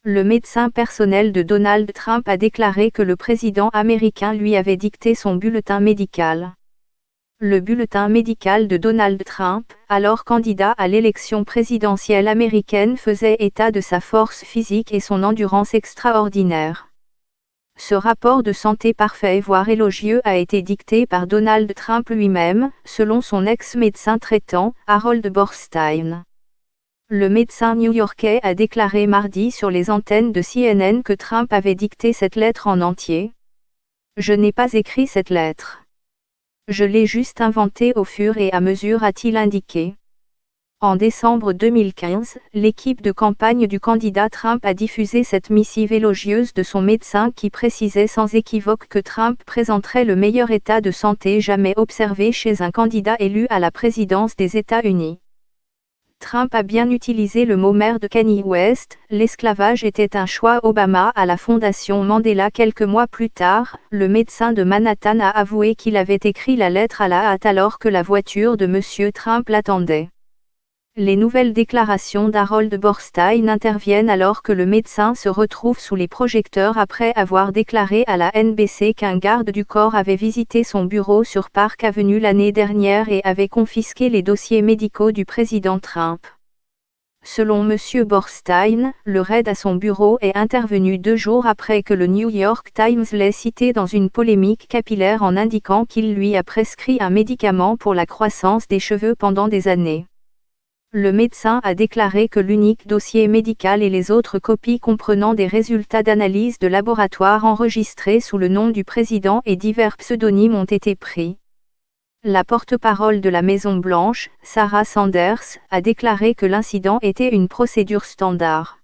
Le médecin personnel de Donald Trump a déclaré que le président américain lui avait dicté son bulletin médical. Le bulletin médical de Donald Trump, alors candidat à l'élection présidentielle américaine, faisait état de sa force physique et son endurance extraordinaire. Ce rapport de santé parfait voire élogieux a été dicté par Donald Trump lui-même, selon son ex-médecin traitant, Harold Borstein. Le médecin new-yorkais a déclaré mardi sur les antennes de CNN que Trump avait dicté cette lettre en entier. « Je n'ai pas écrit cette lettre. Je l'ai juste inventée au fur et à mesure », a-t-il indiqué. En décembre 2015, l'équipe de campagne du candidat Trump a diffusé cette missive élogieuse de son médecin qui précisait sans équivoque que Trump présenterait le meilleur état de santé jamais observé chez un candidat élu à la présidence des États-Unis. Trump a bien utilisé le mot mère de Kanye West, l'esclavage était un choix Obama à la Fondation Mandela quelques mois plus tard, le médecin de Manhattan a avoué qu'il avait écrit la lettre à la hâte alors que la voiture de M. Trump l'attendait. Les nouvelles déclarations d'Harold Borstein interviennent alors que le médecin se retrouve sous les projecteurs après avoir déclaré à la NBC qu'un garde du corps avait visité son bureau sur Park Avenue l'année dernière et avait confisqué les dossiers médicaux du président Trump. Selon M. Borstein, le raid à son bureau est intervenu 2 jours après que le New York Times l'ait cité dans une polémique capillaire en indiquant qu'il lui a prescrit un médicament pour la croissance des cheveux pendant des années. Le médecin a déclaré que l'unique dossier médical et les autres copies comprenant des résultats d'analyse de laboratoire enregistrés sous le nom du président et divers pseudonymes ont été pris. La porte-parole de la Maison-Blanche, Sarah Sanders, a déclaré que l'incident était une procédure standard.